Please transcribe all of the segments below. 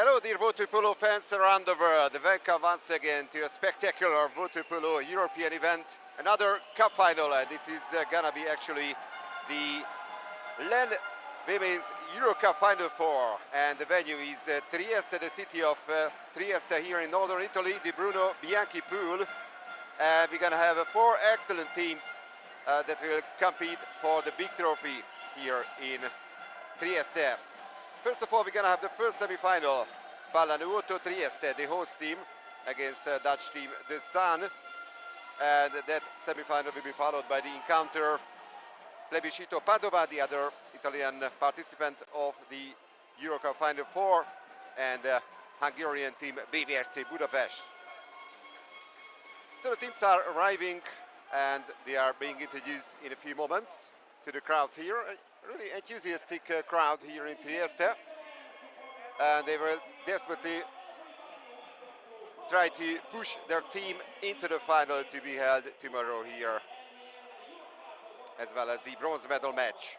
Hello dear water polo fans around the world. Welcome once again to a spectacular water polo European event. Another cup final. This is gonna be actually the LEN Women's Euro Cup Final 4, and the venue is Trieste, the city of Trieste here in northern Italy, the Bruno Bianchi pool. We're gonna have four excellent teams that will compete for the big trophy here in Trieste. First of all, we're gonna have the first semi-final, Pallanuoto Trieste, the host team, against the Dutch team, the Zaan. And that semi-final will be followed by the encounter Plebiscito Padova, the other Italian participant of the Euro Cup Final 4, and Hungarian team BVSC Budapest. So the teams are arriving and they are being introduced in a few moments to the crowd here. A really enthusiastic crowd here in Trieste. And they will desperately try to push their team into the final to be held tomorrow here, as well as the bronze medal match.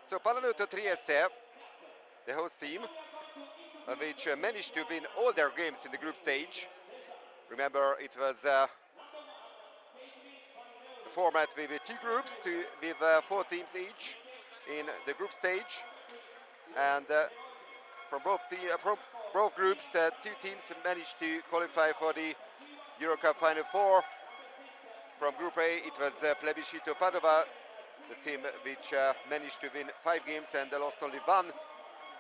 So Pallanuoto Trieste, the host team, which managed to win all their games in the group stage. Remember, it was a format with two groups, with 4 teams each in the group stage. And from both groups, 2 teams managed to qualify for the Euro Cup Final 4. From Group A, it was Plebiscito Padova, the team which managed to win 5 games and lost only 1.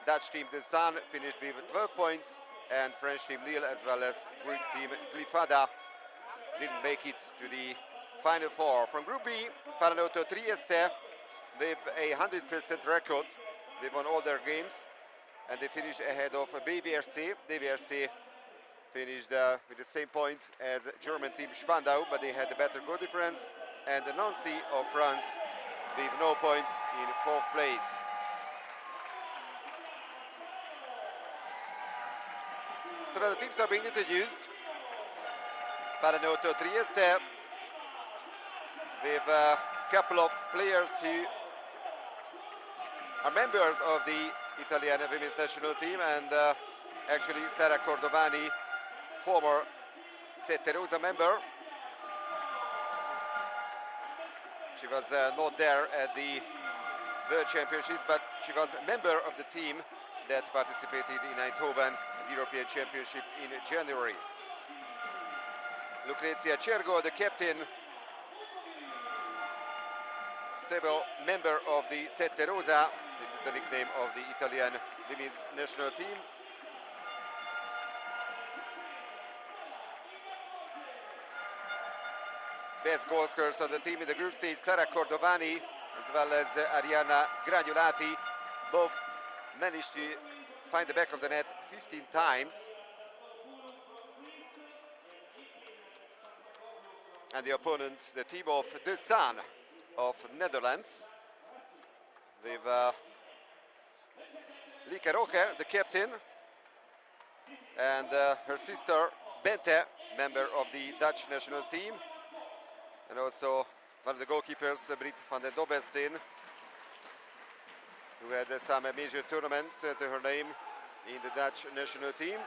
Dutch team, the Zaan, finished with 12 points, and French team Lille, as well as Greek team Glyfada, didn't make it to the Final 4. From Group B, Pallanuoto Trieste, with a 100% record. They won all their games, and they finished ahead of BVSC. BVSC finished with the same point as German team Spandau, but they had a better goal difference, and Nancy of France with no points in 4th place. So now the teams are being introduced. Pallanuoto Trieste, with a couple of players who are members of the Italian women's national team, and actually Sara Cordovani, former Sette Rosa member. She was not there at the World Championships, but she was a member of the team that participated in Eindhoven European Championships in January. Lucrezia Cergo, the captain, stable member of the Sette Rosa. This is the nickname of the Italian women's national team. Best goal scorers of the team in the group stage, Sara Cordovani, as well as Arianna Granulati. Both managed to find the back of the net 15 times. And the opponent, the team of the Zaan of Netherlands, with Lieke Roque, the captain, and her sister Bente, member of the Dutch national team, and also one of the goalkeepers, Britt van den Dobbesteen, who had some major tournaments to her name in the Dutch national team.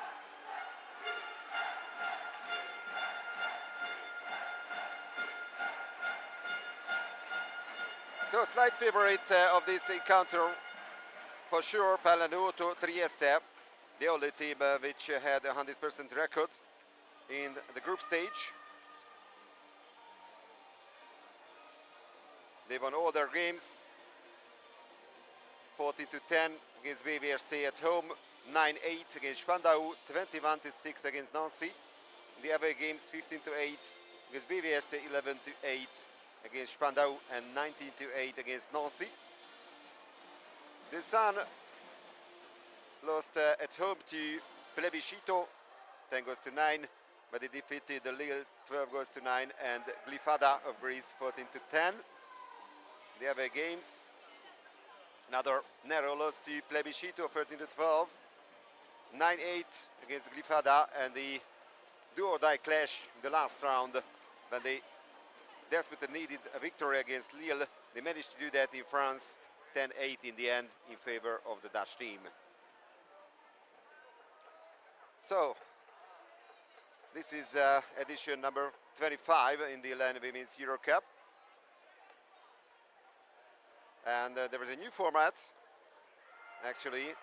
So a slight favorite of this encounter, for sure, Pallanuoto Trieste, the only team which had a 100% record in the group stage. They won all their games, 14-10 against BVSC at home, 9-8 against Spandau, 21-6 against Nancy. In the away games, 15-8 against BVSC, 11-8 against Spandau, and 19-8 against Nancy. The Zaan lost at home to Plebiscito, 10-9, but they defeated the Lille 12-9 and Glyfada of Greece 14-10. The away games, another narrow loss to Plebiscito 13-12, 9-8 against Glyfada, and the do-or-die clash in the last round when they desperately needed a victory against Lille. They managed to do that in France, 10-8 in the end in favor of the Dutch team. So, this is edition number 25 in the LEN Women's Euro Cup. And there is a new format. Actually,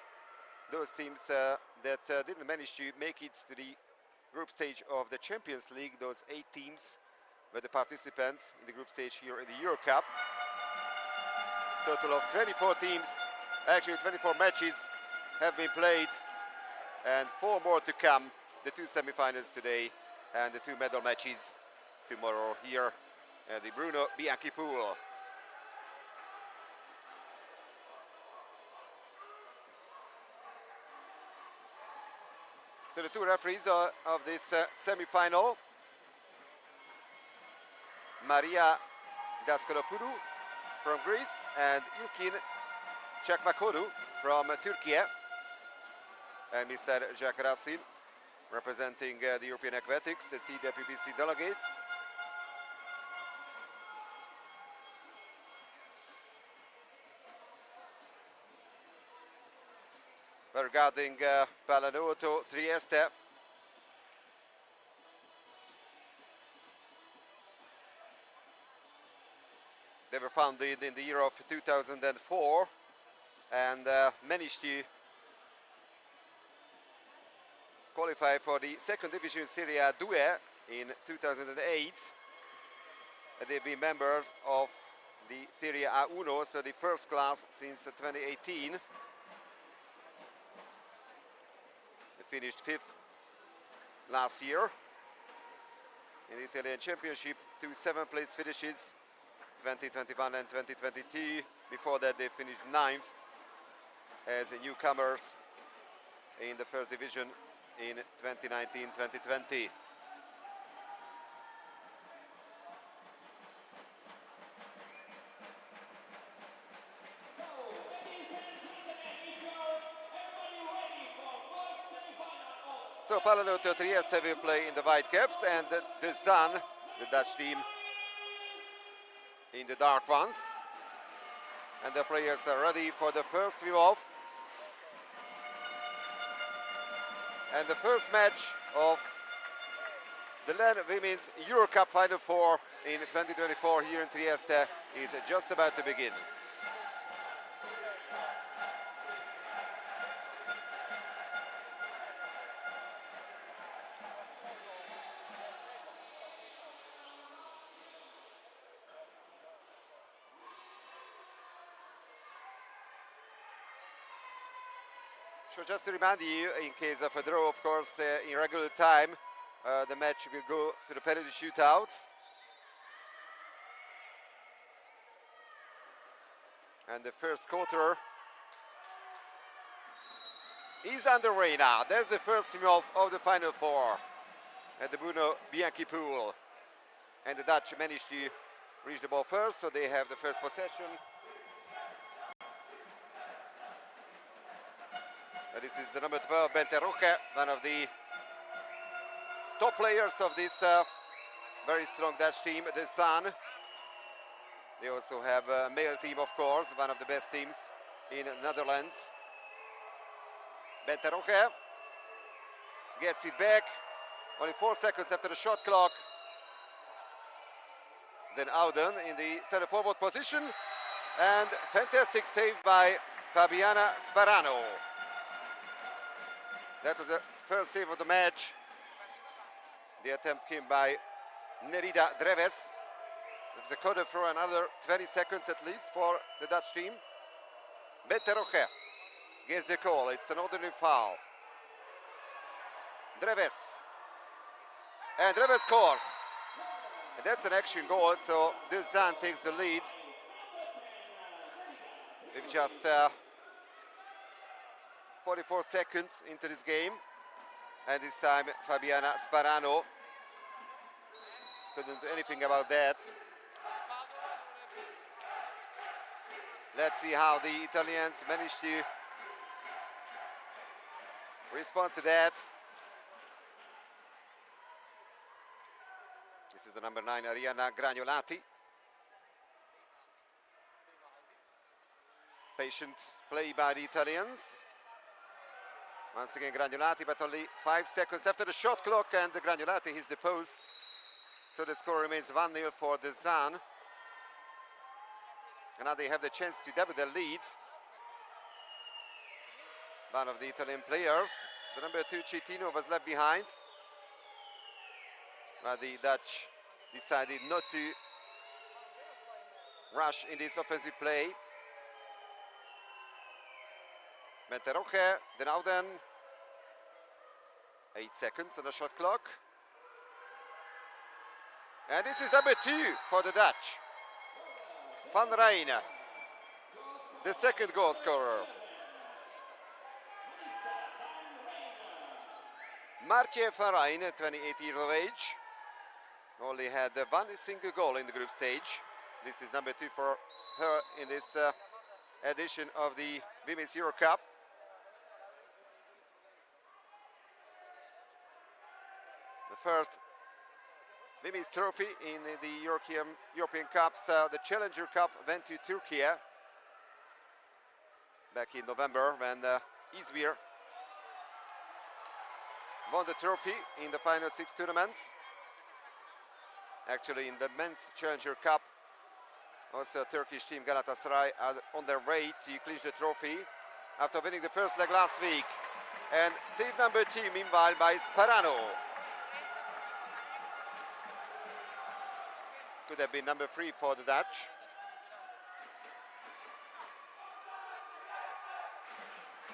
those teams that didn't manage to make it to the group stage of the Champions League, those 8 teams were the participants in the group stage here in the Euro Cup. Total of 24 teams, actually 24 matches have been played, and 4 more to come. The 2 semi-finals today and the 2 medal matches tomorrow here at the Bruno Bianchi pool. To the 2 referees of this semi-final, Maria Daskalopoulou from Greece and Ilkin Çakmakoğlu from Turkey, and Mr. Jacques Racine representing the European Aquatics, the TWPC delegate. Regarding Pallanuoto Trieste, they were founded in the year of 2004 and managed to qualify for the second division Serie A 2 in 2008. They've been members of the Serie A1, so the first class since 2018. They finished 5th last year in the Italian Championship, 2 7th place finishes, 2021 and 2022. Before that they finished 9th as newcomers in the first division in 2019-2020. So Pallanuoto Trieste will play in the white caps, and the Zaan, the Dutch team, in the dark ones. And the players are ready for the first swim-off. And the first match of the LEN Women's Euro Cup Final 4 in 2024 here in Trieste is just about to begin. So just to remind you, in case of a draw, of course, in regular time, the match will go to the penalty shootout. And the first quarter is underway now. There's the first team of the Final 4 at the Bruno Bianchi pool. And the Dutch managed to reach the ball first, so they have the first possession. This is the number 12, Bente Roque, one of the top players of this very strong Dutch team, the Zaan. They also have a male team, of course, one of the best teams in Netherlands. Bente Roque gets it back, only 4 seconds after the shot clock. Then Auden in the center forward position, and fantastic save by Fabiana Sparano. That was the first save of the match. The attempt came by Nerida Dreves. There was a corner for another 20 seconds at least for the Dutch team. Bente Roque gets the call. It's an ordinary foul. Dreves. And Dreves scores. And that's an action goal, so the Zaan takes the lead. With just 44 seconds into this game, and this time Fabiana Sparano couldn't do anything about that. Let's see how the Italians managed to respond to that. This is the number 9, Arianna Gragnolati. Patient play by the Italians. Once again Gragnolati, but only 5 seconds after the shot clock, and the Gragnolati hits the post. So the score remains 1-0 for the Zaan. And now they have the chance to double the lead. One of the Italian players, the number 2 Citino, was left behind. But the Dutch decided not to rush in this offensive play. Menteroche, then Auden. 8 seconds on the shot clock. And this is number 2 for the Dutch. Van Rijn, the second goal scorer. Martje van Rijn, 28 years of age, only had one single goal in the group stage. This is number 2 for her in this edition of the Women's Euro Cup. The first Women's trophy in the European Cups, the Challenger Cup, went to Turkey back in November when Izmir won the trophy in the final 6 tournament. Actually, in the men's Challenger Cup, also Turkish team Galatasaray are on their way to clinch the trophy after winning the first leg last week. And save number 2, meanwhile, by Sparano. Could have been number 3 for the Dutch.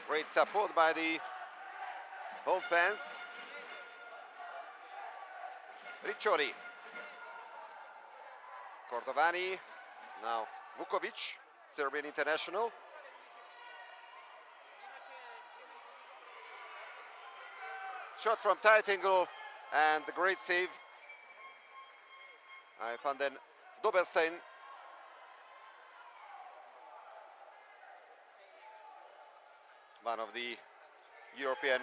Great support by the home fans. Riccioli. Cordovani. Now Vukovic, Serbian international. Shot from tight angle and the great save by Van den Dobelstein. One of the European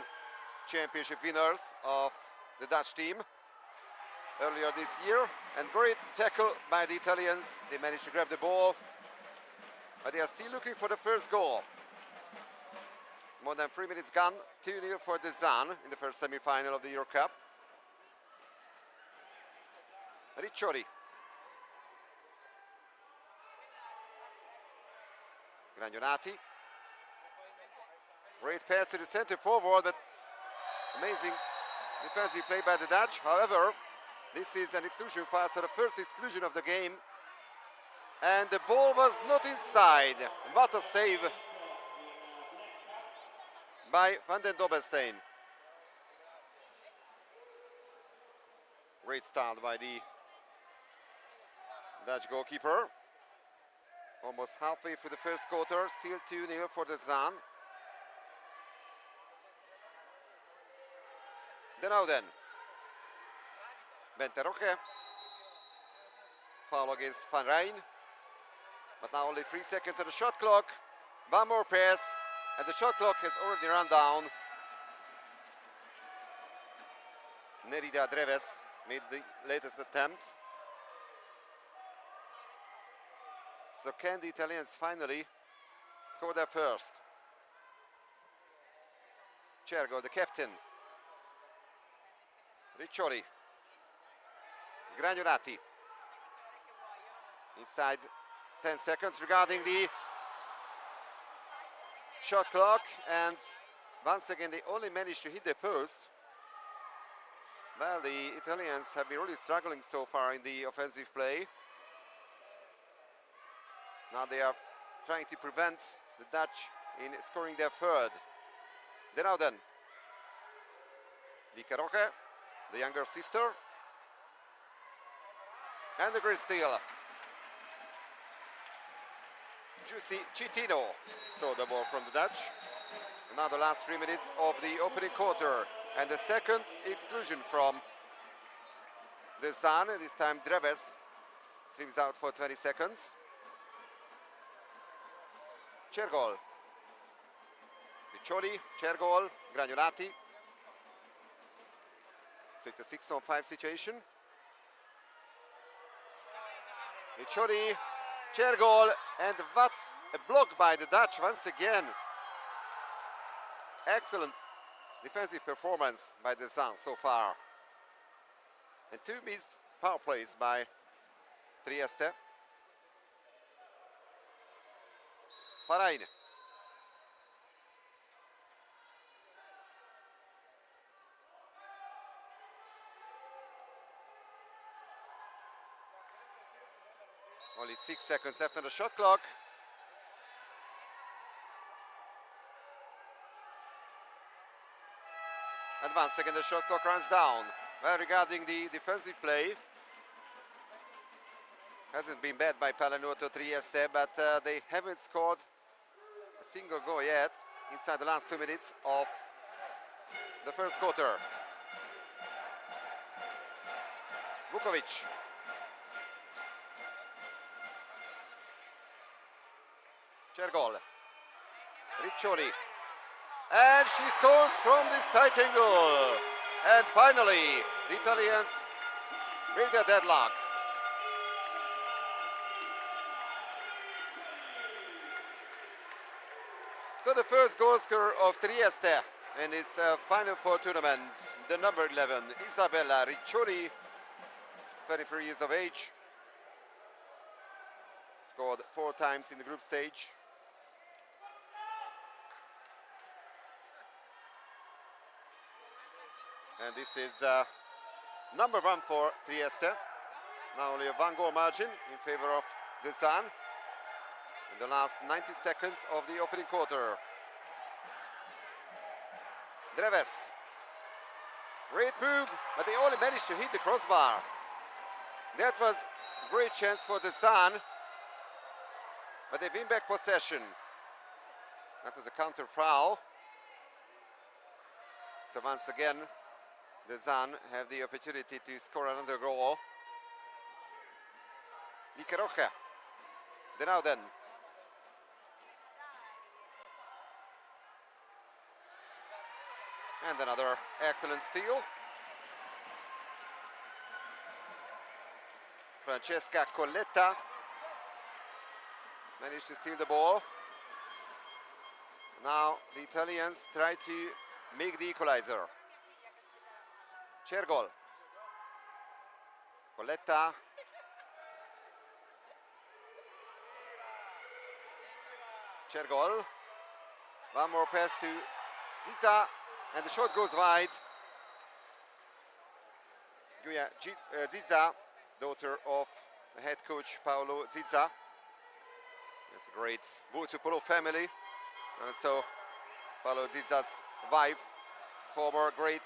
Championship winners of the Dutch team earlier this year. And great tackle by the Italians. They managed to grab the ball, but they are still looking for the first goal. More than 3 minutes gone. 2-0 for the Zaan in the first semi-final of the Euro Cup. Riccioli. Gragnolati. Great pass to the center forward, but amazing defensive play by the Dutch. However, this is an exclusion foul, so the first exclusion of the game. And the ball was not inside. What a save by Van den Dobelstein. Great start by the Dutch goalkeeper. Almost halfway through the first quarter, still 2-0 for the Zaan. Then Auden. Menteroche. Foul against Van Rijn. But now only 3 seconds on the shot clock. One more pass, and the shot clock has already run down. Nerida Dreves made the latest attempt. So can the Italians finally score their first? Cergo, the captain. Riccioli. Gragnolati. Inside 10 seconds regarding the shot clock, and once again they only managed to hit the post. Well, the Italians have been really struggling so far in the offensive play. Now they are trying to prevent the Dutch in scoring their third. Then Auden. Vicaroche, the younger sister. And the great steal. Giussi Citino saw the ball from the Dutch. And now the last 3 minutes of the opening quarter. And the second exclusion from the Zaan. This time Dreves swims out for 20 seconds. Cergol. Riccioli, Cergol, Gragnolati. So it's a 6-on-5 situation. Riccioli, chair goal, and what a block by the Dutch once again. Excellent defensive performance by the Zaan so far. And 2 missed power plays by Trieste. Paraine. Only 6 seconds left on the shot clock. And once again the shot clock runs down. Well, regarding the defensive play, hasn't been bad by Pallanuoto Trieste, but they haven't scored a single goal yet inside the last 2 minutes of the first quarter. Vukovic. Cergol. Riccioli. And she scores from this tight angle. And finally, the Italians break their deadlock. So the first goal scorer of Trieste in his Final Four tournament, the number 11, Isabella Riccioli, 33 years of age. Scored 4 times in the group stage. And this is number 1 for Trieste. Now only a 1 goal margin in favor of the Zaan in the last 90 seconds of the opening quarter. Dreves. Great move, but they only managed to hit the crossbar. That was a great chance for the Zaan, but they win back possession. That was a counter foul. So once again, the Zaan have the opportunity to score another goal. Nicaroca. Denauden. And another excellent steal. Francesca Colletta managed to steal the ball. Now the Italians try to make the equalizer. Cergol. Colletta. Cergol. One more pass to Giza, and the shot goes wide. Giulia Ziza, daughter of the head coach Paolo Ziza. It's a great water polo family. So Paolo Ziza's wife, former great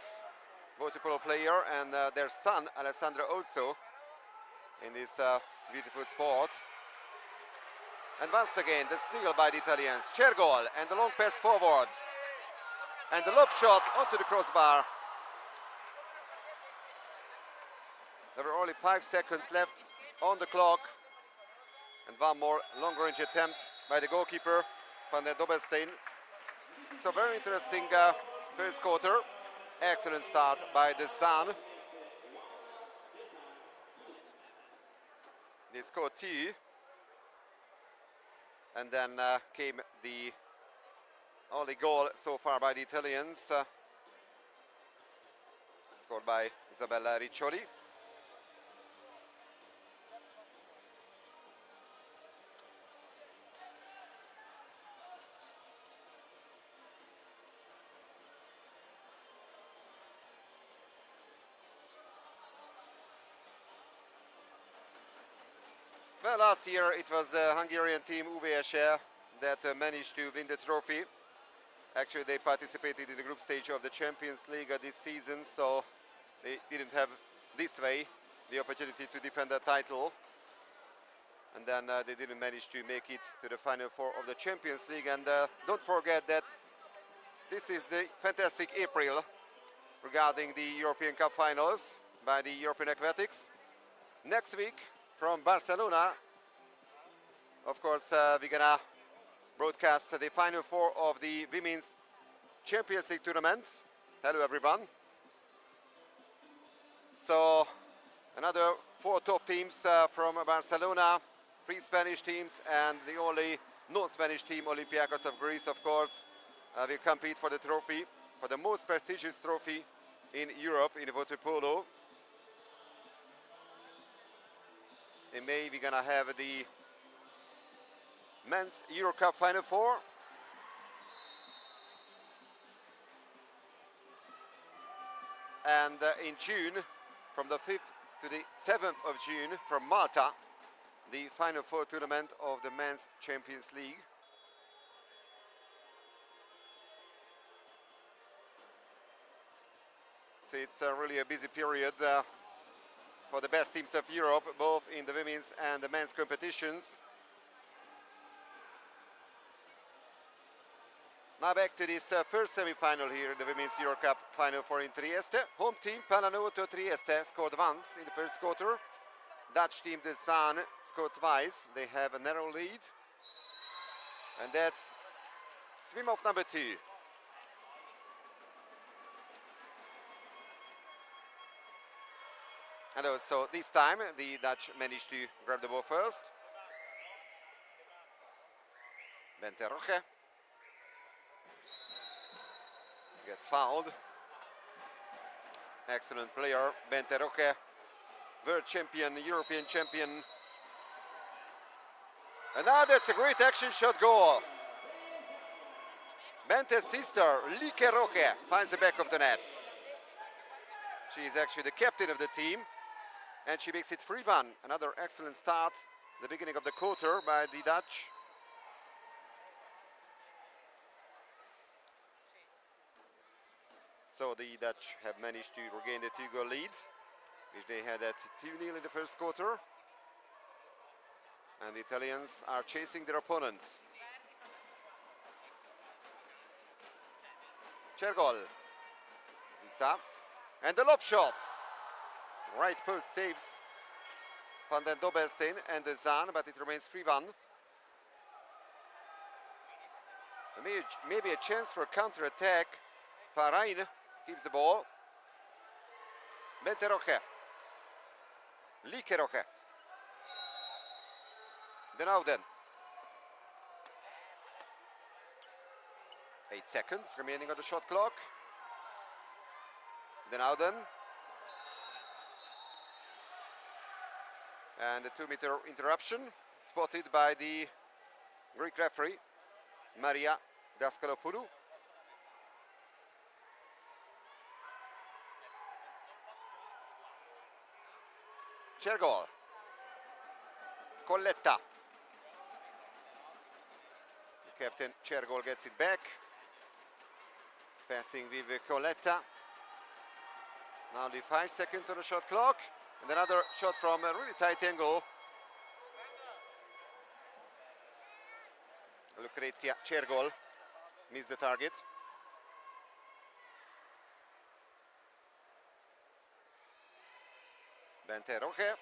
water polo player, and their son Alessandro also in this beautiful sport. And once again the steal by the Italians. Cergol and the long pass forward. And the lob shot onto the crossbar. There were only 5 seconds left on the clock. And one more long-range attempt by the goalkeeper, Van der Dobbelstein. So very interesting first quarter. Excellent start by the Zaan. They scored 2. And then came the only goal so far by the Italians, scored by Isabella Riccioli. Well, last year it was the Hungarian team UVSR that managed to win the trophy. Actually, they participated in the group stage of the Champions League this season, so they didn't have this way the opportunity to defend the title. And then they didn't manage to make it to the Final Four of the Champions League. And don't forget that this is the fantastic April regarding the European Cup finals by the European Aquatics. Next week from Barcelona, of course, we're gonna broadcast the Final Four of the Women's Champions League tournament. Hello everyone. So another another 4 top teams from Barcelona, 3 Spanish teams, and the only non-Spanish team, Olympiacos of Greece, of course, will compete for the trophy, for the most prestigious trophy in Europe in water polo. In May, we're gonna have the Men's Euro Cup Final 4. And in June, from the 5th to the 7th of June, from Malta, the Final 4 tournament of the Men's Champions League. So it's really a busy period for the best teams of Europe, both in the women's and the men's competitions. Now back to this first semi-final here in the Women's Euro Cup Final 4 in Trieste. Home team Pallanuoto Trieste scored once in the first quarter. Dutch team Zaan scored twice. They have a narrow lead. And that's swim-off number 2. And also this time the Dutch managed to grab the ball first. Bente Roche gets fouled. Excellent player, Bente Roche, world champion, European champion. And now that's a great action shot goal. Bente's sister, Like Roche, finds the back of the net. She is actually the captain of the team. And she makes it 3-1. Another excellent start, the beginning of the quarter by the Dutch. So the Dutch have managed to regain the 2-goal lead, which they had at 2-0 in the first quarter. And the Italians are chasing their opponents. Cergol. Zaan. And the lob shot. Right post saves Van den Dobbersteen and the Zaan, but it remains 3-1. Maybe a chance for counter-attack. Farain keeps the ball. Bente Roche. Like Roche. Den Ouden. 8 seconds remaining on the shot clock. Den Ouden. And a 2-meter interruption spotted by the Greek referee, Maria Daskalopoulou. Cergol. Colletta. The captain Cergol gets it back. Passing with Colletta. Now only 5 seconds on the shot clock. And another shot from a really tight angle. Lucrezia Cergol missed the target. Bente Roche.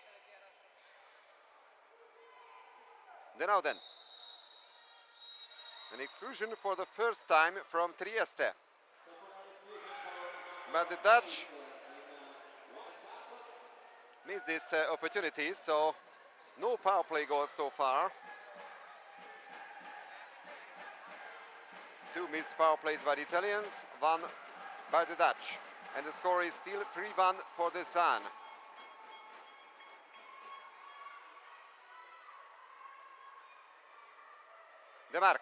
Den Ouden. An exclusion for the first time from Trieste. But the Dutch missed this opportunity, so no power play goals so far. 2 missed power plays by the Italians, 1 by the Dutch. And the score is still 3-1 for the Zaan. De Mark.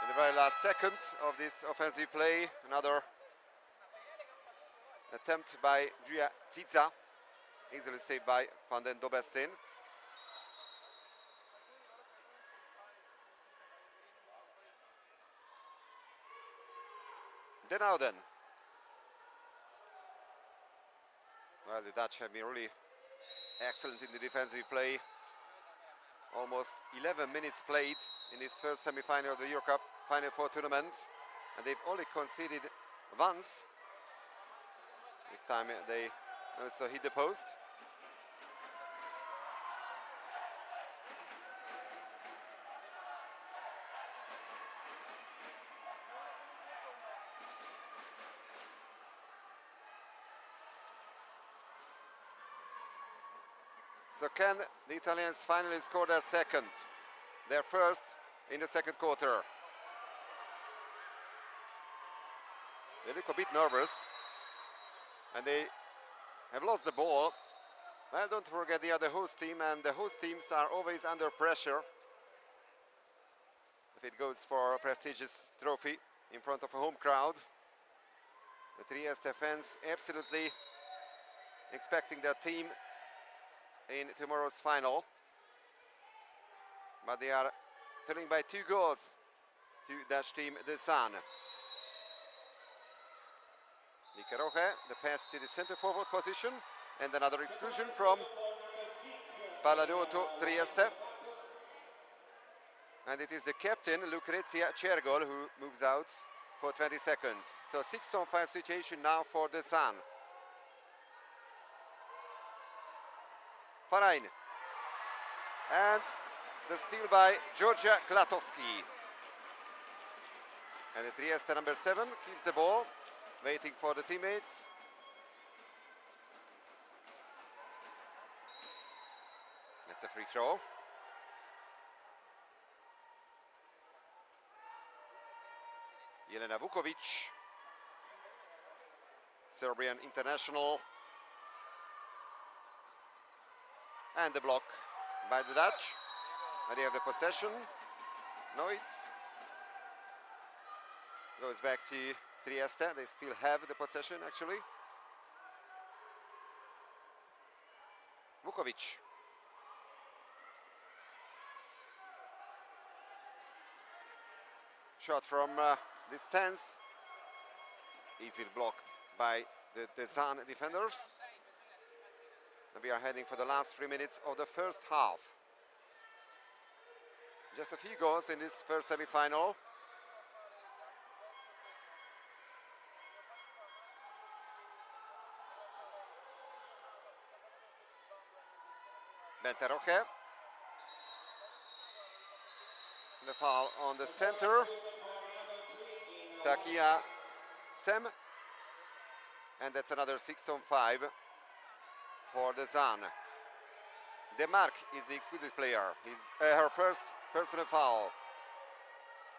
In the very last second of this offensive play, another attempt by Gia Ziza, easily saved by Van den Dobbersteen. Den Ouden. Well, the Dutch have been really excellent in the defensive play. Almost 11 minutes played in this first semi-final of the Euro Cup Final 4 tournament, and they've only conceded once. This time they also hit the post. So can the Italians finally score their second, their first in the second quarter? They look a bit nervous and they have lost the ball. Well, don't forget they are the host team, and the host teams are always under pressure if it goes for a prestigious trophy in front of a home crowd. The Trieste fans absolutely expecting their team in tomorrow's final, but they are trailing by 2 goals to Dutch team the Zaan. Roche, the pass to the center forward position, and another exclusion from Pallanuoto Trieste. And it is the captain, Lucrezia Cergol, who moves out for 20 seconds. So 6-on-5 situation now for the Zaan. Farain. And the steal by Georgia Klatowski. And the Trieste number 7 keeps the ball, waiting for the teammates. That's a free throw. Jelena Vukovic, Serbian international. And the block by the Dutch. And they have the possession. Noitz goes back to Trieste. They still have the possession, actually. Vukovic. Shot from distance. Easily blocked by the Zaan defenders. And we are heading for the last 3 minutes of the first half. Just a few goals in this first semi-final. Roche. The foul on the center. Takia Sem. And that's another 6-on-5 for the Zaan. Demark is the excluded player. He's her first personal foul.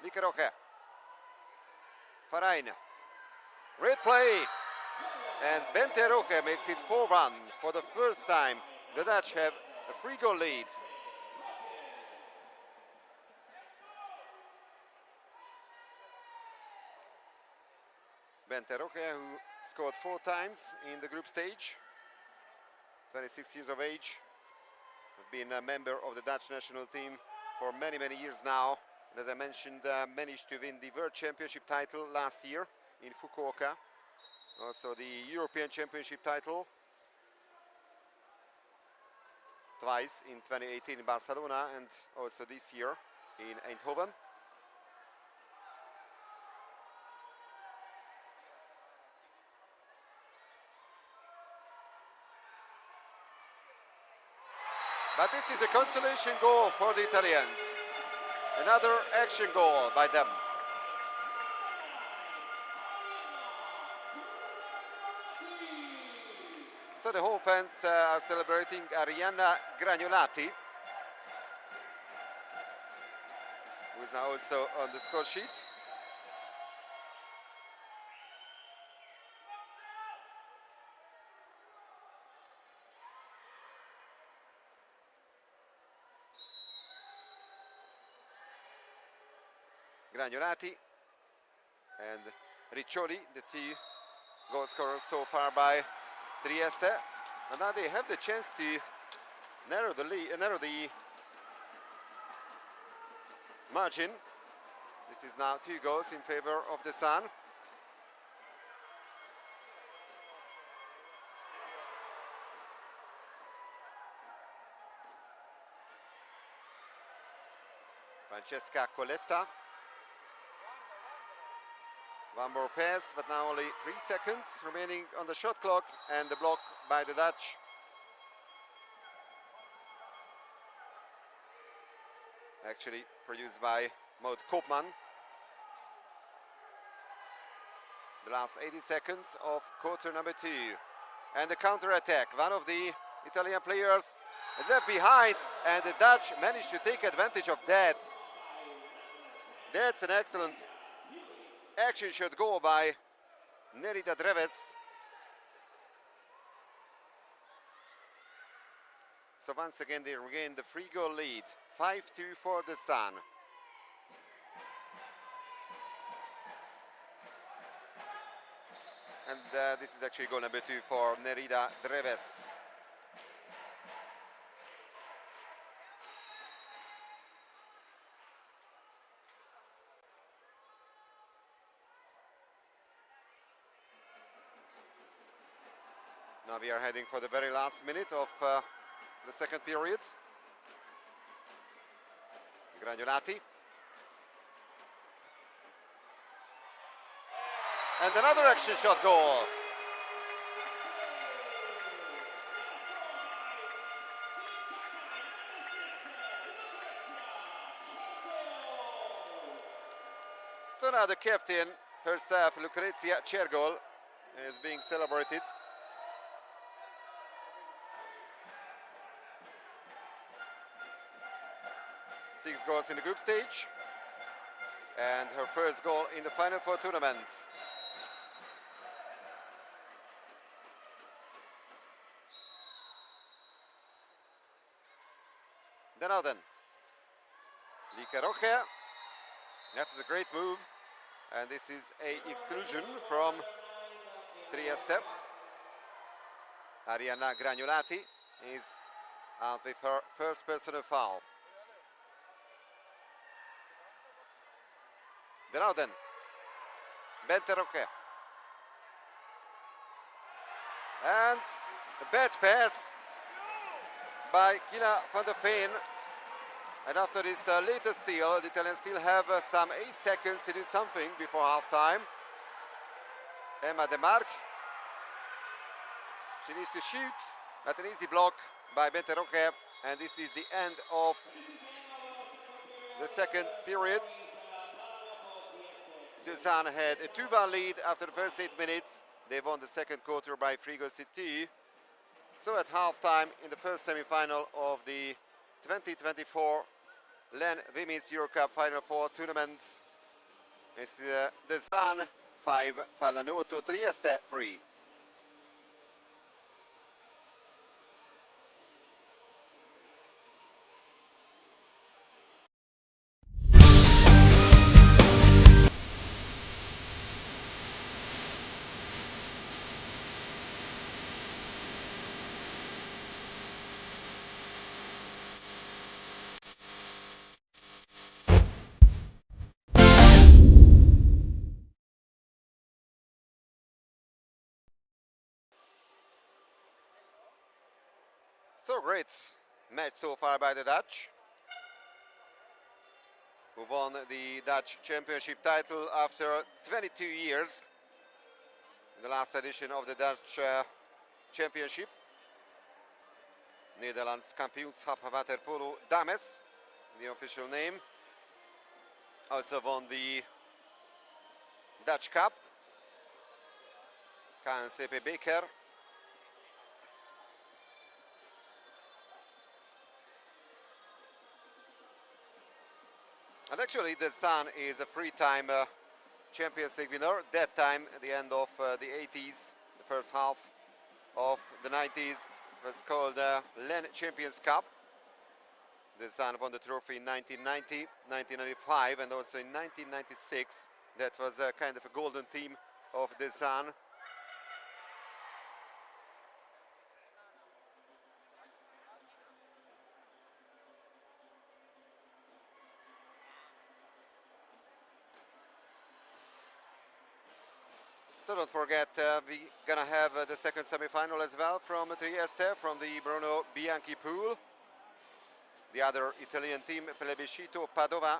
Roche. Farain. Great play. And Roche makes it 4-1 for the first time. The Dutch have a 3-goal lead. Roche, who scored 4 times in the group stage, 26 years of age, have been a member of the Dutch national team for many, many years now. And as I mentioned, managed to win the World Championship title last year in Fukuoka. Also the European Championship title twice, in 2018 in Barcelona and also this year in Eindhoven. But this is a consolation goal for the Italians. Another action goal by them. So the home fans are celebrating Arianna Gragnolati, who is now also on the score sheet. Gragnolati and Riccioli, the 2 goal scorers so far by Trieste, and now they have the chance to narrow the margin. This is now 2 goals in favor of the Zaan. Francesca Coletta. One more pass, but now only 3 seconds remaining on the shot clock, and the block by the Dutch. Actually produced by Maud Koopman. The last 80 seconds of quarter number 2. And the counter-attack, one of the Italian players left behind, and the Dutch managed to take advantage of that. That's an excellent action shot goal by Nerida Dreves. So once again they regain the 3-goal lead, 5-2 for the Zaan. And this is actually goal number 2 for Nerida Dreves. Now we are heading for the very last minute of the second period. Gragnolati. And another action shot goal. So now the captain herself, Lucrezia Cergol, is being celebrated. Six goals in the group stage, and her first goal in the Final Four tournament. Now then, Lika Roche, that is a great move, and this is a exclusion from Trieste. Arianna Gragnolati is out with her first personal foul. Now then, Bente Roche. And a bad pass by Kila van der Veen. And after this latest steal, the Italians still have some 8 seconds to do something before halftime. Emma De Mark. She needs to shoot at an easy block by Bente Roche. And this is the end of the second period. The Zaan had a 2-1 lead after the first 8 minutes. They won the second quarter by 3 goals to 2. So at halftime in the first semi-final of the 2024 LEN Women's Euro Cup Final Four tournament, it's the Zaan 5, Pallanuoto Trieste 3. So great match so far by the Dutch, who won the Dutch Championship title after 22 years. In the last edition of the Dutch Championship, Nederlands Kampioenschap Waterpolo Dames, the official name. Also won the Dutch Cup, KNCP Beker. And actually the Zaan is a 3-time Champions League winner. That time at the end of the 80s, the first half of the 90s, it was called LEN Champions Cup. The Zaan won the trophy in 1990, 1995, and also in 1996. That was a kind of a golden team of the Zaan. So don't forget, we're gonna have the second semi-final as well from Trieste, from the Bruno Bianchi pool. The other Italian team, Plebiscito Padova,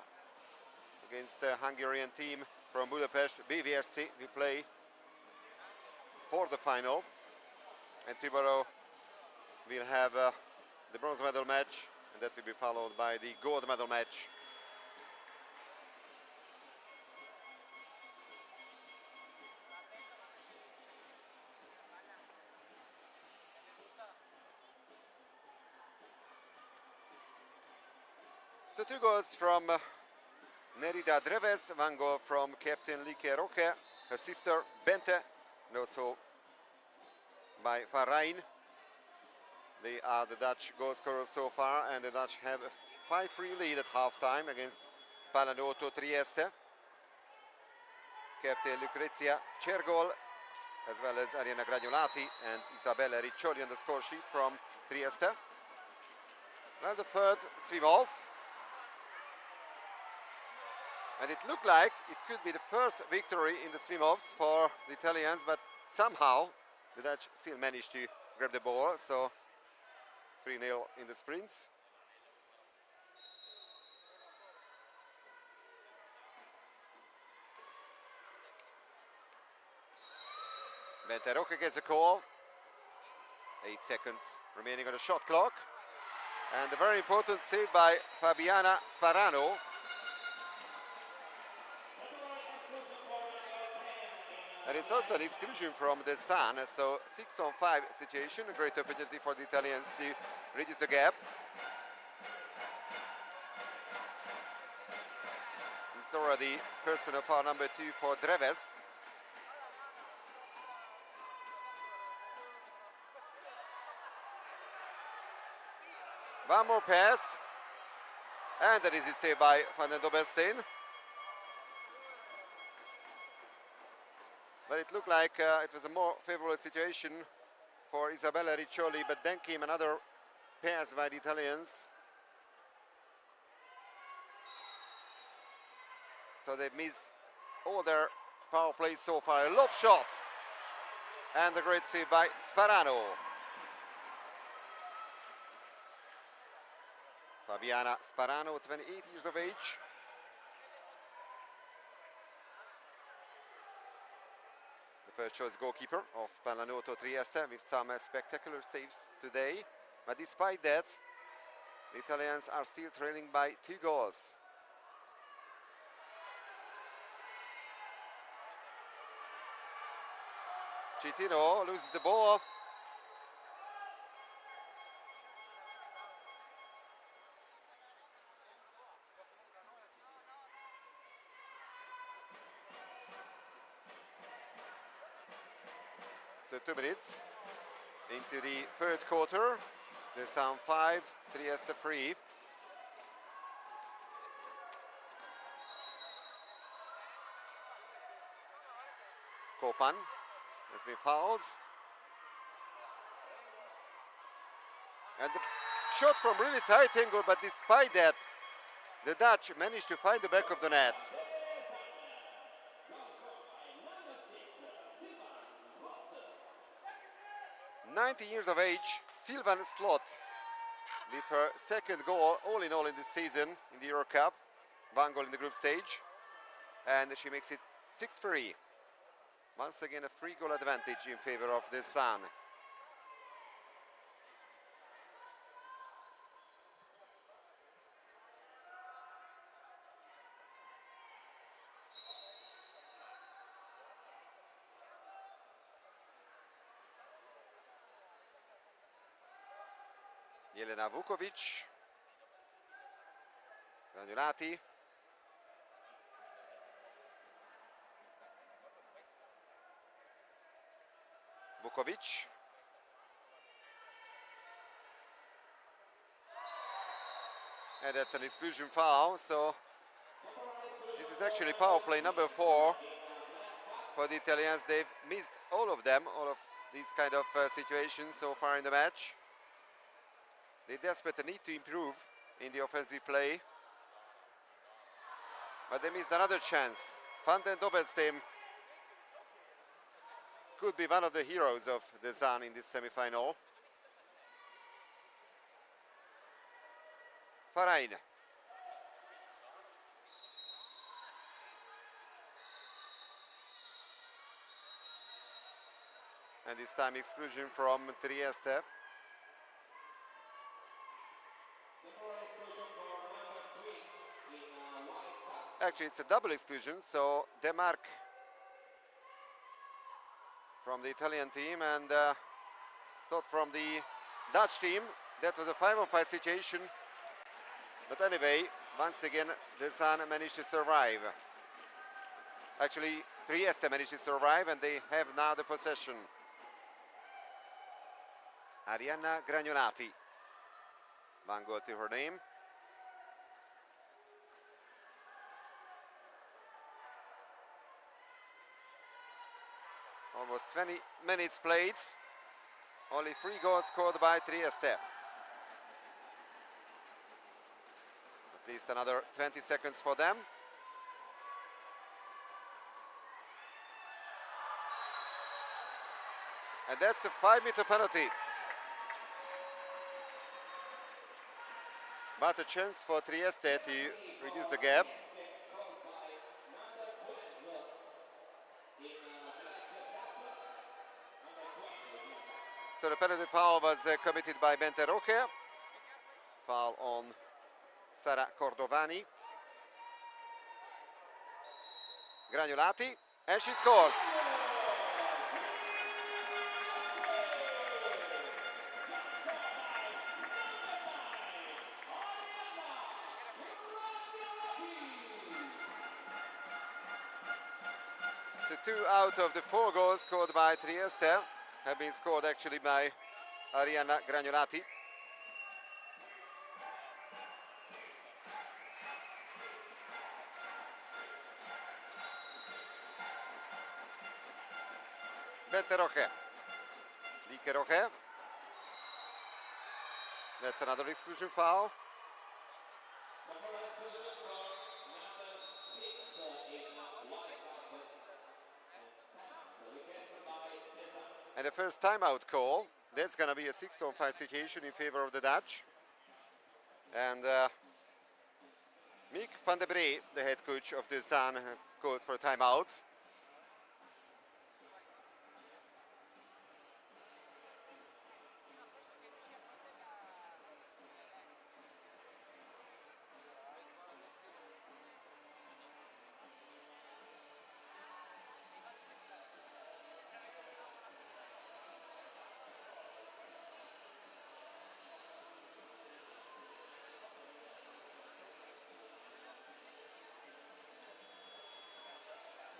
against the Hungarian team from Budapest, BVSC. We play for the final. And tomorrow we'll have the bronze medal match, and that will be followed by the gold medal match. So 2 goals from Nerida Dreves, 1 goal from captain Lieke Roque, her sister Bente, and also by Van Rijn. They are the Dutch goal scorers so far, and the Dutch have a 5-3 lead at halftime against Pallanuoto Trieste. Captain Lucrezia Cergol, as well as Ariana Gragnolati and Isabella Riccioli on the score sheet from Trieste. Well, the third swim off. And it looked like it could be the first victory in the swim-offs for the Italians, but somehow the Dutch still managed to grab the ball, so 3-0 in the sprints. Bente Roque gets a call. 8 seconds remaining on the shot clock. And a very important save by Fabiana Sparano. And it's also an exclusion from the Zaan, so 6-on-5 situation, a great opportunity for the Italians to reduce the gap. It's already personal foul number 2 for Dreves. One more pass, and that is a save by Van den Dobelstein. But it looked like it was a more favorable situation for Isabella Riccioli, but then came another pass by the Italians. So they've missed all their power plays so far. A lob shot, and a great save by Sparano. Fabiana Sparano, 28 years of age. The first choice goalkeeper of Pallanuoto Trieste with some spectacular saves today. But despite that, the Italians are still trailing by 2 goals. Citino loses the ball. So 2 minutes into the third quarter. The Zaan 5, Trieste 3. Kopan has been fouled. And the shot from really tight angle, but despite that, the Dutch managed to find the back of the net. 19 years of age, Sylvan Slot with her second goal all in this season in the Euro Cup. 1 goal in the group stage, and she makes it 6-3. Once again, a 3-goal advantage in favor of the Zaan. Jelena Vukovic, Gragnolati, Vukovic, and that's an exclusion foul, so this is actually power play number 4 for the Italians. They've missed all of them, all of these kind of situations so far in the match. They desperately need to improve in the offensive play, but they missed another chance. Van den Dobelstein could be one of the heroes of the Zaan in this semi-final. Van Rijn. And this time exclusion from Trieste. Actually, it's a double exclusion, so Demark from the Italian team and thought from the Dutch team that was a 5-on-5 situation. But anyway, once again, the Zaan managed to survive. Actually, Trieste managed to survive, and they have now the possession. Arianna Gragnolati, one goal to her name. Almost 20 minutes played. Only 3 goals scored by Trieste. At least another 20 seconds for them. And that's a 5-meter penalty. But a chance for Trieste to reduce the gap. So the penalty foul was committed by Bente Roche. Foul on Sara Cordovani. Gragnolati, and she scores. So 2 out of the 4 goals scored by Trieste have been scored actually by Arianna Gragnolati. Bente Roche, Lieke Roche. That's another exclusion foul. And the first timeout call, that's going to be a 6-on-5 situation in favor of the Dutch. And Mick van der Bree, the head coach of the Zaan, called for a timeout.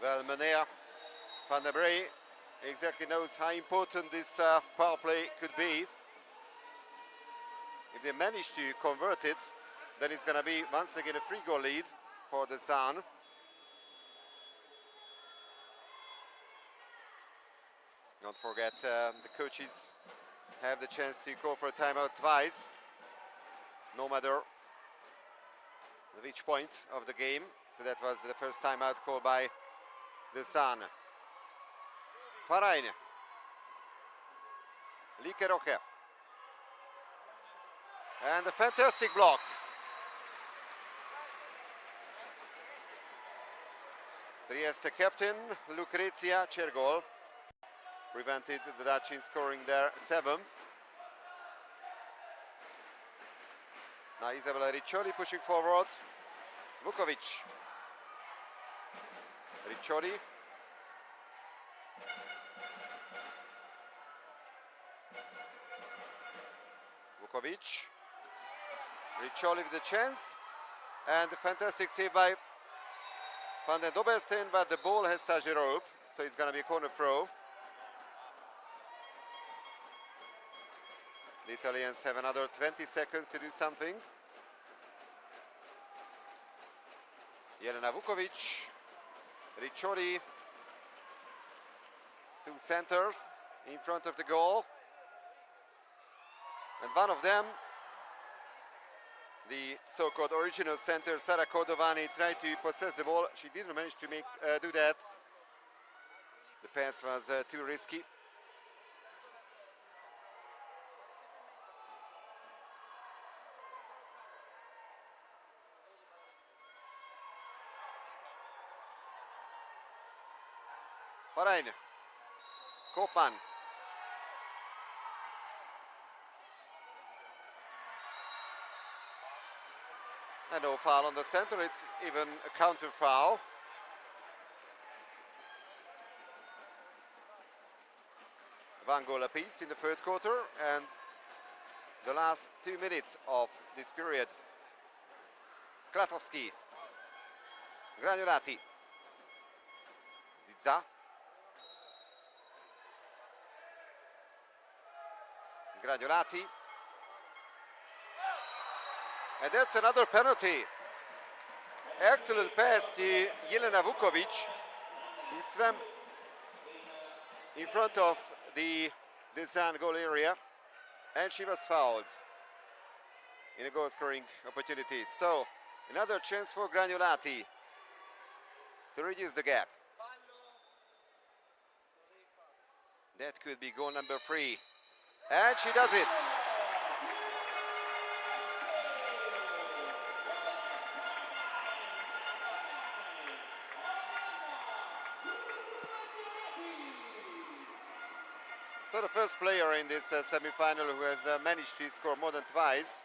Well, Meneer van der Bree exactly knows how important this power play could be. If they manage to convert it, then it's going to be once again a 3-goal lead for the Zaan. Don't forget, the coaches have the chance to call for a timeout twice, no matter which point of the game. So that was the first timeout called by the Zaan. Farain. Lieke Roche. And a fantastic block. Trieste captain Lucrezia Cergol prevented the Dutch in scoring their 7th. Now Isabella Riccioli pushing forward. Vukovic. Riccioli. Vukovic. Riccioli with the chance. And a fantastic save by Van den Dobbesten, but the ball has touched the rope, so it's going to be a corner throw. The Italians have another 20 seconds to do something. Jelena Vukovic. Riccioli, 2 centers in front of the goal, and one of them, the so-called original center Sara Cordovani, tried to possess the ball. She didn't manage to do that. The pass was too risky. Farain. Koopman. And no foul on the center, it's even a counter foul. One goal apiece in the third quarter, and the last 2 minutes of this period. Klatowski, Graniolati, Zizza, Graniolati, and that's another penalty. Excellent pass to Jelena Vukovic, who swam in front of the Zaan goal area, and she was fouled in a goal scoring opportunity. So another chance for Graniolati to reduce the gap. That could be goal number 3, and she does it. So the first player in this semi-final who has managed to score more than twice.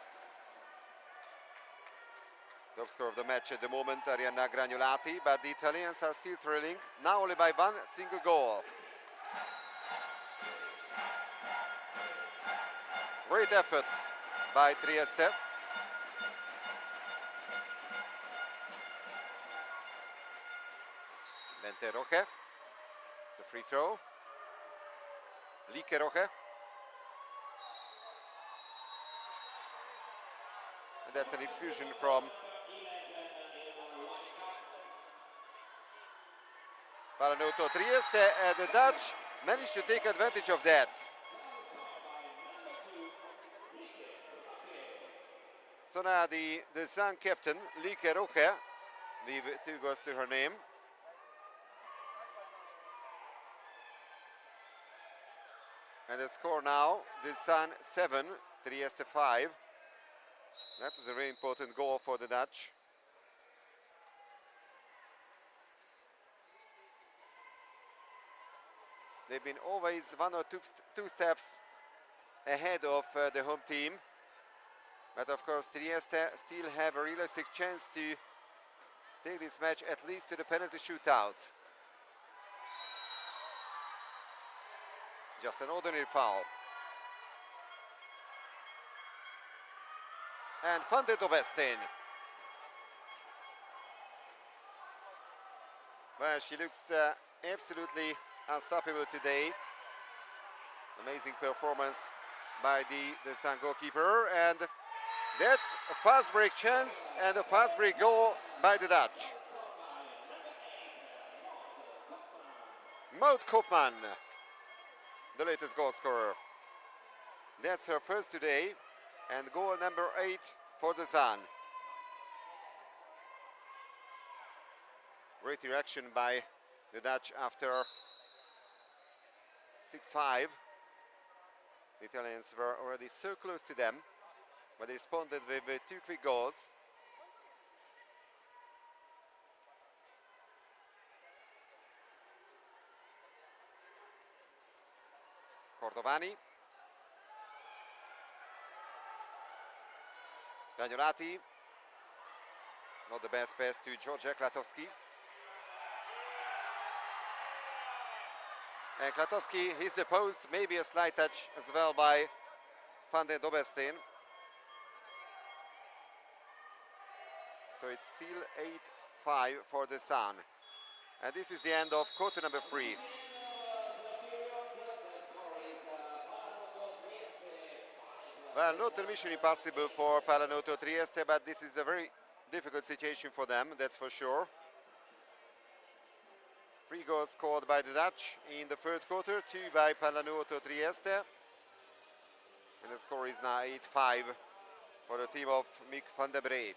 Top scorer of the match at the moment, Arianna Graniolati, but the Italians are still trailing, now only by 1 single goal. Great effort by Trieste. Bente Roche, it's a free throw. Like Roche. And that's an exclusion from Pallanuoto Trieste, and the Dutch managed to take advantage of that. So now the Zaan captain, Like Roche, with 2 goals to her name. And the score now, the Zaan 7, Trieste 5. That is a very important goal for the Dutch. They've been always 1 or 2 steps ahead of the home team. But of course, Trieste still have a realistic chance to take this match at least to the penalty shootout. Just an ordinary foul. And Van de Dobestin. Well, she looks absolutely unstoppable today. Amazing performance by the Zaan goalkeeper, and that's a fast break chance and a fast break goal by the Dutch. Maud Koopman, the latest goal scorer. That's her first today, and goal number 8 for the Zaan. Great reaction by the Dutch after 6-5. The Italians were already so close to them, but they responded with 2 quick goals. Cordovani. Graniolati. Not the best pass to Georgia Klatowski. And Klatowski hits the post, maybe a slight touch as well by Van den Dobestin. So it's still 8-5 for the Zaan. And this is the end of quarter number 3. Well, not a mission impossible for Pallanuoto Trieste, but this is a very difficult situation for them, that's for sure. 3 goals scored by the Dutch in the third quarter, 2 by Pallanuoto Trieste. And the score is now 8-5 for the team of Mick van der Bree.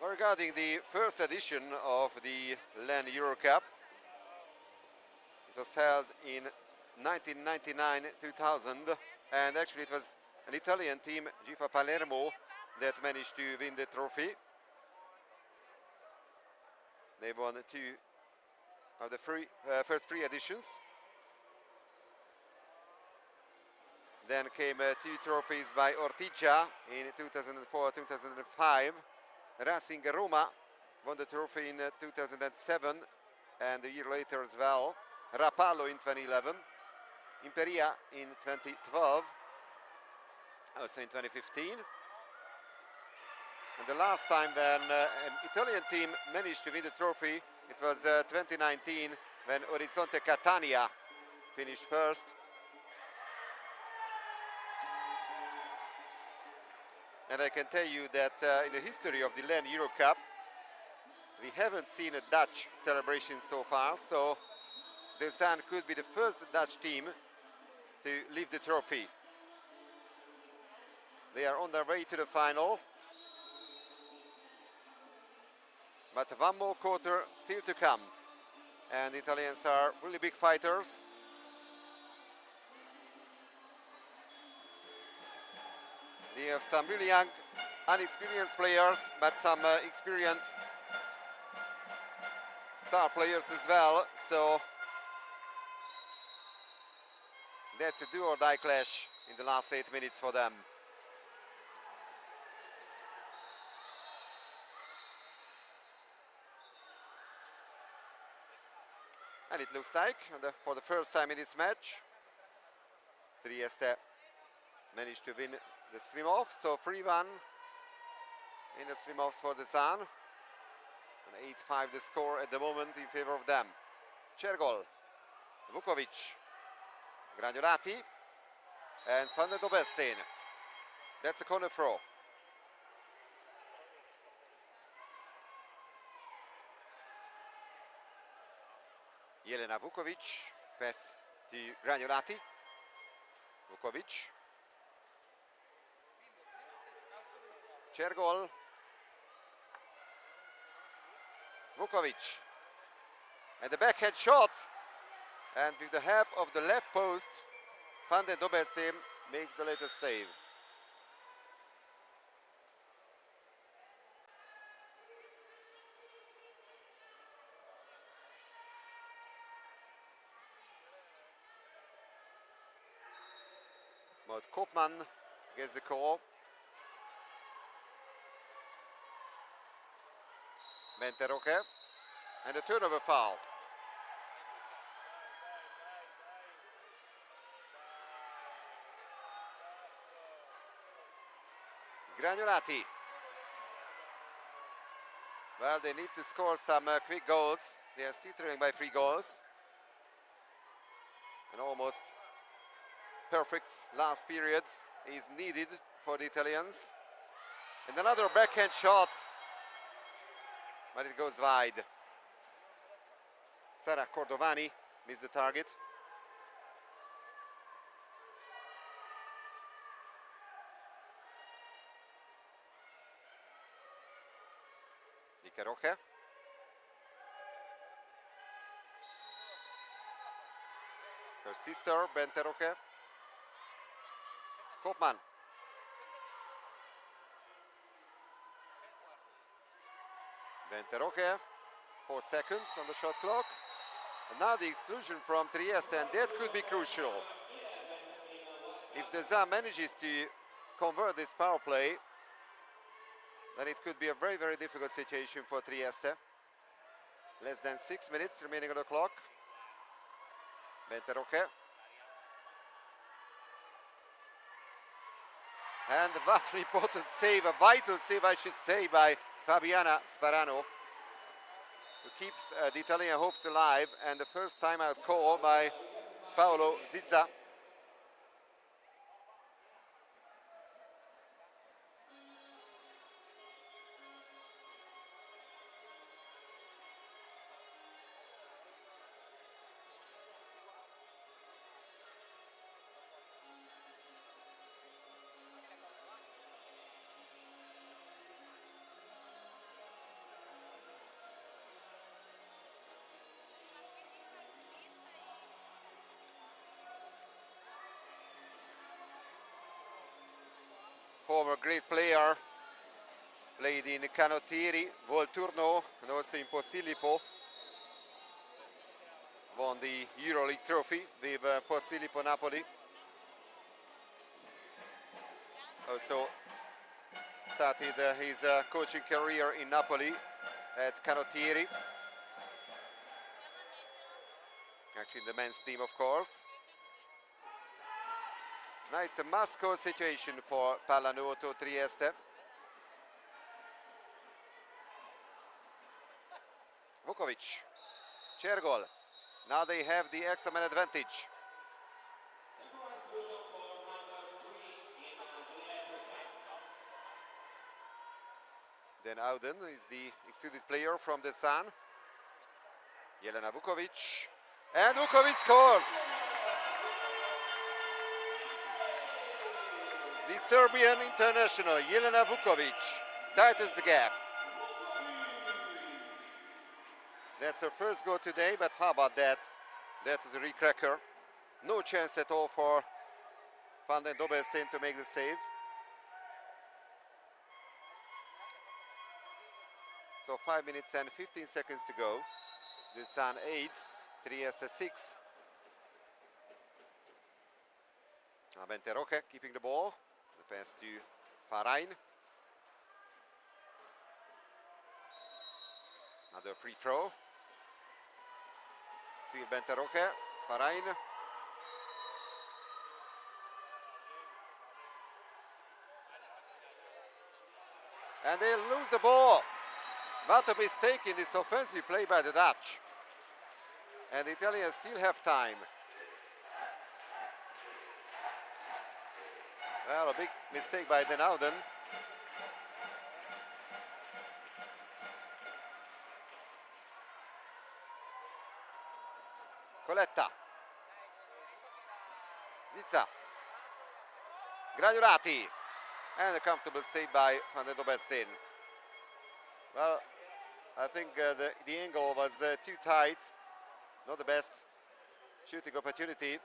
Regarding the first edition of the LEN Euro Cup, it was held in 1999-2000, and actually it was an Italian team, Gifa Palermo, that managed to win the trophy. They won 2 of the first 3 editions. Then came 2 trophies by Ortigia in 2004-2005. Racing Roma won the trophy in 2007 and a year later as well, Rapallo in 2011, Imperia in 2012, also in 2015. And the last time when an Italian team managed to win the trophy, it was 2019 when Orizzonte Catania finished first. And I can tell you that in the history of the LEN Euro Cup, we haven't seen a Dutch celebration so far, so the Zaan could be the first Dutch team to lift the trophy. They are on their way to the final. But one more quarter still to come. And the Italians are really big fighters. They have some really young, unexperienced players, but some experienced star players as well. So that's a do or die clash in the last 8 minutes for them. And it looks like, for the first time in this match, Trieste managed to win the swim-off. So 3-1 in the swim-offs for the Zaan. And 8-5 the score at the moment in favor of them. Cergol, Vukovic, Gragnolati, and Van der Dobestein. That's a corner throw. Jelena Vukovic, pass to Gragnolati. Vukovic. Cergol. Vukovic. And the backhand shot. And with the help of the left post, Van der Dobestein makes the latest save. But Koopman gets the call. Benteroke. And a turnover foul. Gragnolati. Well, they need to score some quick goals. They are still trailing by 3 goals. And almost perfect last period is needed for the Italians. And another backhand shot, but it goes wide. Sara Cordovani missed the target. Roque. Her sister, Benteroke. Koopman. Benteroke, 4 seconds on the shot clock. And now the exclusion from Trieste, and that could be crucial. If the Zaan manages to convert this power play, then it could be a very, very difficult situation for Trieste. Less than 6 minutes remaining on the clock. Benteroke. And what an important save, a vital save I should say, by Fabiana Sparano, who keeps the Italian hopes alive, and the first time out call by Paolo Zizza. Former great player, played in Canottieri, Volturno, and also in Posillipo. Won the EuroLeague trophy with Posillipo Napoli. Also started his coaching career in Napoli at Canottieri. Actually, the men's team, of course. Now it's a must-score situation for Pallanuoto Trieste. Vukovic, Čergol. Now they have the extra man advantage. Then Auden is the excluded player from the Zaan. Jelena Vukovic. And Vukovic scores! The Serbian international, Jelena Vukovic, tightens the gap. That's her first goal today, but how about that? That is a recracker. No chance at all for Van den Dobberstein to make the save. So 5 minutes and 15 seconds to go. The Zaan 8, Trieste 6. Bente Roque keeping the ball. The pass to Farain. Another free throw. Still Bente Roque, Farain. And they lose the ball. What a mistake in this offensive play by the Dutch. And the Italians still have time. Well, a big mistake by Den Ouden. Coletta. Zizza. Granulati. And a comfortable save by Van den Dobberstein. Well, I think the angle was too tight. Not the best shooting opportunity.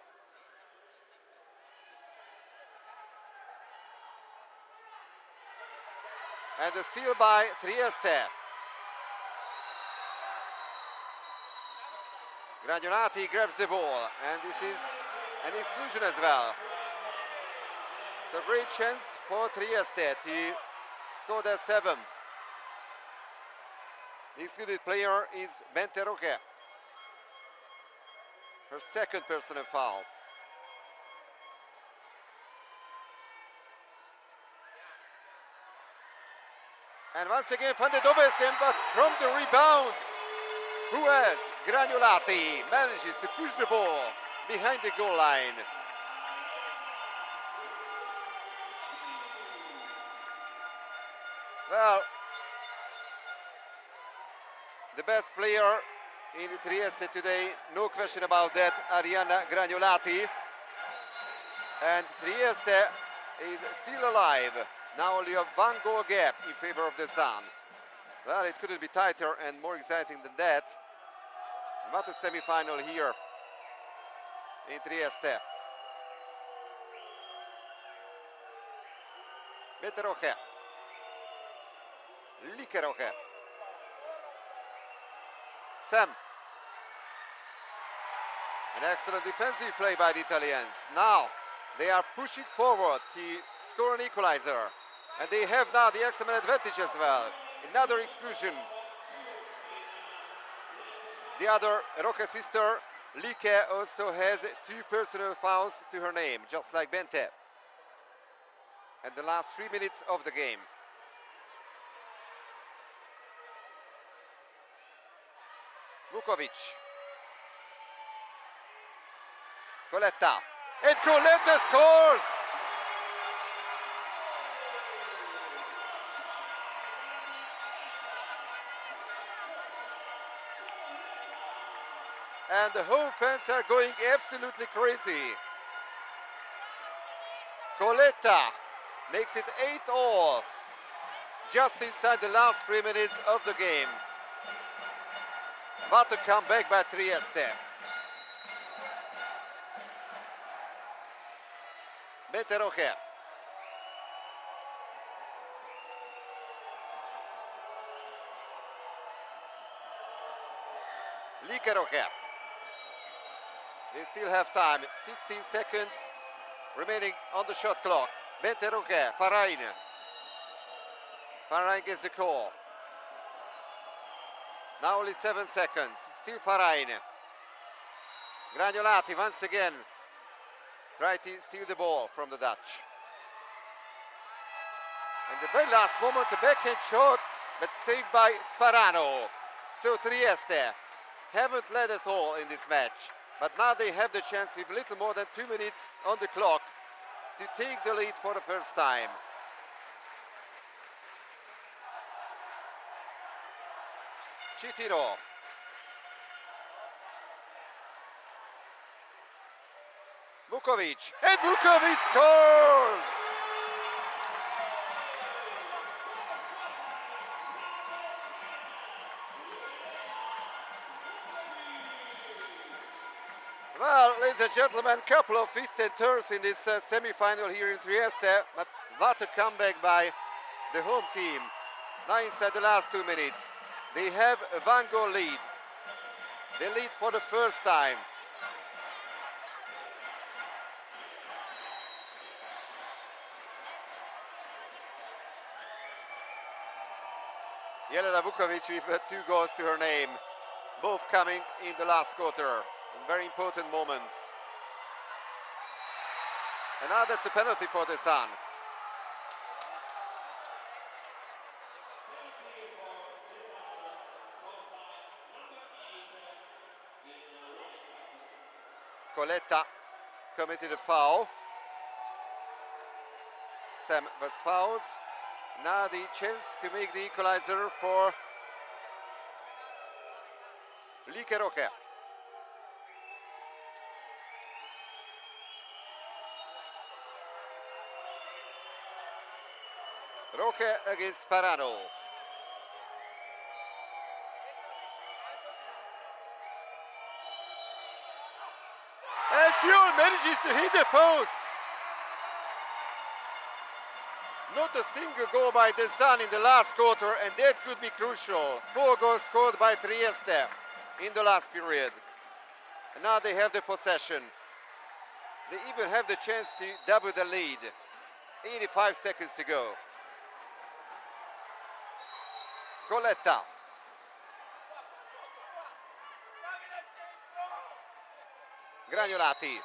And the steal by Trieste. Granulati grabs the ball, and this is an exclusion as well. So great chance for Trieste to score their 7th. The excluded player is Bente Roque. Her 2nd personal foul. And once again Van den Dobberstein, but from the rebound, who has Granulati manages to push the ball behind the goal line. Well, the best player in Trieste today, no question about that, Arianna Granulati. And Trieste is still alive. Now only a 1 goal gap in favor of the Zaan. Well, it couldn't be tighter and more exciting than that. What a semi-final here in Trieste. Bente Roque. Like Roque. Sam. An excellent defensive play by the Italians. Now they are pushing forward to score an equalizer. And they have now the extra man advantage as well. Another exclusion. The other Roque sister, Like, also has 2 personal fouls to her name, just like Bente. And the last 3 minutes of the game. Vukovic. Coletta. And Coletta scores! And the home fans are going absolutely crazy. Coletta makes it 8-all just inside the last 3 minutes of the game. What a comeback by Trieste. Bente Roque. Like Roque. They still have time. 16 seconds remaining on the shot clock. Bente Roque, Farain. Farain gets the call. Now only 7 seconds. Still Farain. Gragnolati once again try to steal the ball from the Dutch. And the very last moment, the backhand shot, but saved by Sparano. So Trieste haven't led at all in this match, but now they have the chance with little more than 2 minutes on the clock to take the lead for the first time. Citino. Vukovic, and Vukovic scores! Well, ladies and gentlemen, couple of twists and turns in this semi-final here in Trieste, but what a comeback by the home team. Now inside the last 2 minutes, they have a 1-goal lead. They lead for the first time. Jelena Vukovic with 2 goals to her name, both coming in the last quarter. Very important moments. And now that's a penalty for the Zaan. Coletta committed a foul. Sam was fouled. Now the chance to make the equalizer for Roque. Roque against Sparano. And Giol manages to hit the post. Not a single goal by the Zaan in the last quarter, and that could be crucial. 4 goals scored by Trieste in the last period. And now they have the possession. They even have the chance to double the lead. 85 seconds to go. Coletta. Gragnolati.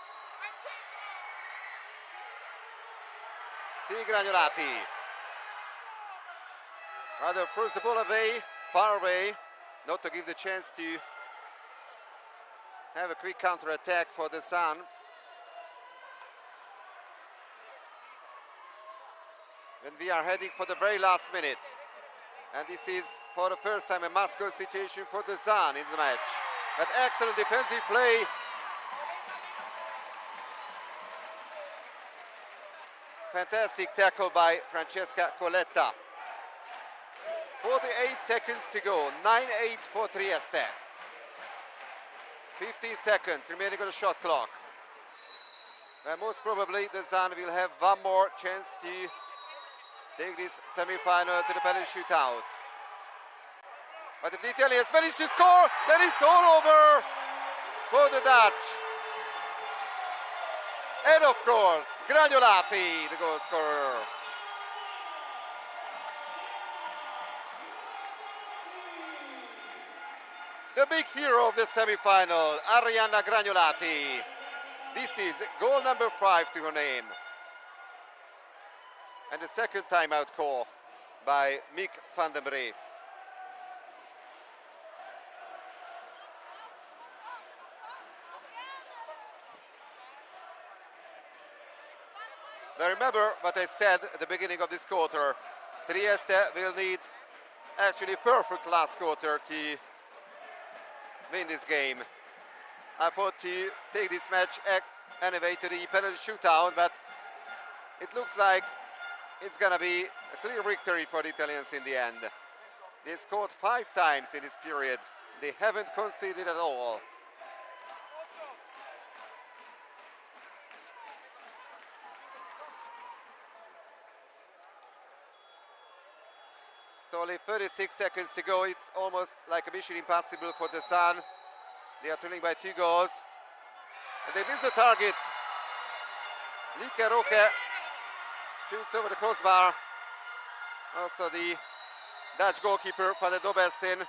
Gragnolati. Rather throws the ball away, far away, not to give the chance to have a quick counter-attack for the Zaan. And we are heading for the very last minute. And this is, for the first time, a must-go situation for the Zaan in the match. But excellent defensive play. Fantastic tackle by Francesca Coletta. 48 seconds to go, 9-8 for Trieste. 15 seconds remaining on the shot clock. And most probably the Zaan will have one more chance to take this semi-final to the penalty shootout. But if the Italians manage to score, then it's all over for the Dutch. And of course, Gragnolati, the goal scorer. The big hero of the semi-final, Arianna Gragnolati. This is goal number 5 to her name. And the second timeout call by Mick van den Bree. Now remember what I said at the beginning of this quarter. Trieste will need actually perfect last quarter to win this game. I thought to take this match anyway to the penalty shootout, but it looks like it's gonna be a clear victory for the Italians in the end. They scored 5 times in this period. They haven't conceded at all. So only 36 seconds to go. It's almost like a mission impossible for the Zaan. They are trailing by 2 goals. And they miss the target. Roque shoots over the crossbar. Also the Dutch goalkeeper Van der Dobbesten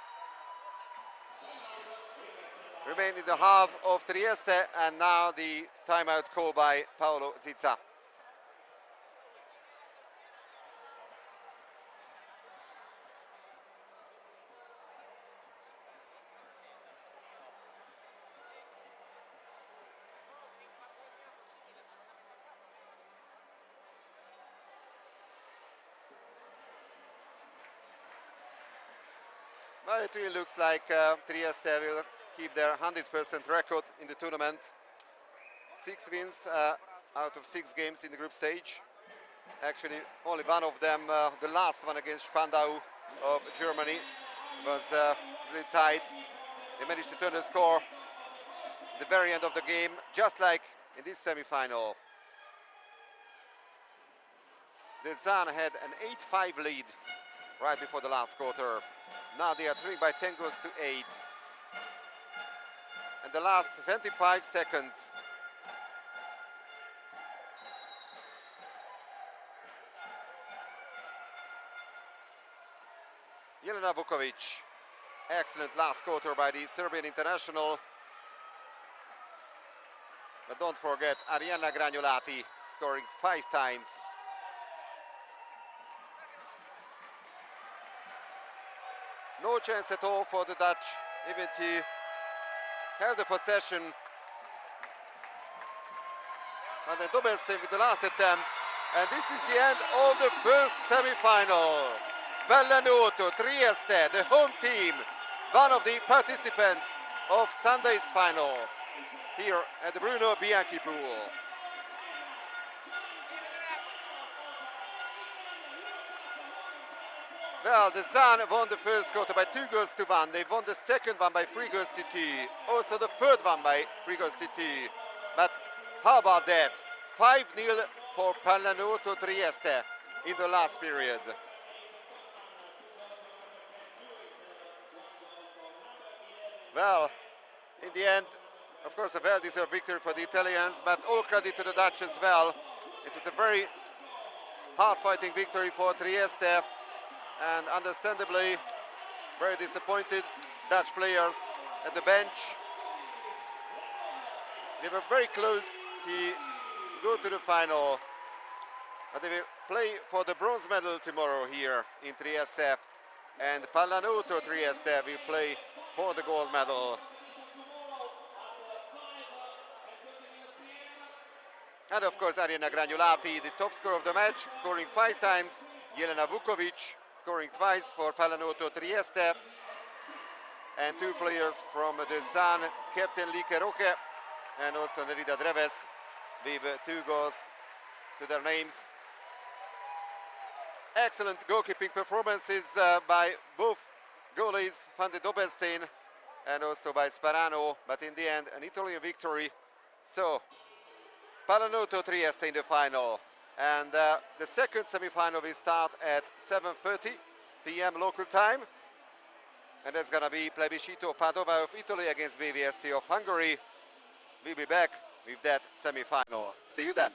remain in the half of Trieste, and now the timeout called by Paolo Zizza. Well, it really looks like Trieste will keep their 100% record in the tournament. 6 wins out of 6 games in the group stage. Actually, only one of them, the last one against Spandau of Germany, was really tight. They managed to turn the score at the very end of the game, just like in this semi-final. The Zaan had an 8-5 lead right before the last quarter. Now they are trailing by 10 goals to 8. And the last 25 seconds. Jelena Vukovic. Excellent last quarter by the Serbian international. But don't forget Arianna Gragnolati scoring 5 times. No chance at all for the Dutch even to have the possession. And then Dobelstein with the last attempt. And this is the end of the first semi-final. Pallanuoto Trieste, the home team, one of the participants of Sunday's final here at the Bruno Bianchi pool. Well, the Zaan won the first quarter by 2 goals to 1. They won the second one by 3 goals to 2. Also the third one by 3 goals to 2. But how about that? 5-0 for Pallanuoto Trieste in the last period. Well, in the end, of course, a well-deserved victory for the Italians, but all credit to the Dutch as well. It was a very hard-fighting victory for Trieste. And understandably, very disappointed Dutch players at the bench. They were very close to go to the final. But they will play for the bronze medal tomorrow here in Trieste. And Pallanuoto Trieste will play for the gold medal. And of course, Arianna Gragnolati, the top scorer of the match, scoring 5 times. Jelena Vukovic scoring twice for Pallanuoto Trieste. And 2 players from the Zaan, Captain Lieke Roque and also Nerida Dreves with 2 goals to their names. Excellent goalkeeping performances by both goalies, Van de Dobelstein and also by Sparano, but in the end an Italian victory. So Pallanuoto Trieste in the final. And the second semi-final will start at 7:30 p.m. local time. And that's gonna be Plebiscito Padova of Italy against BVST of Hungary. We'll be back with that semi-final. See you then.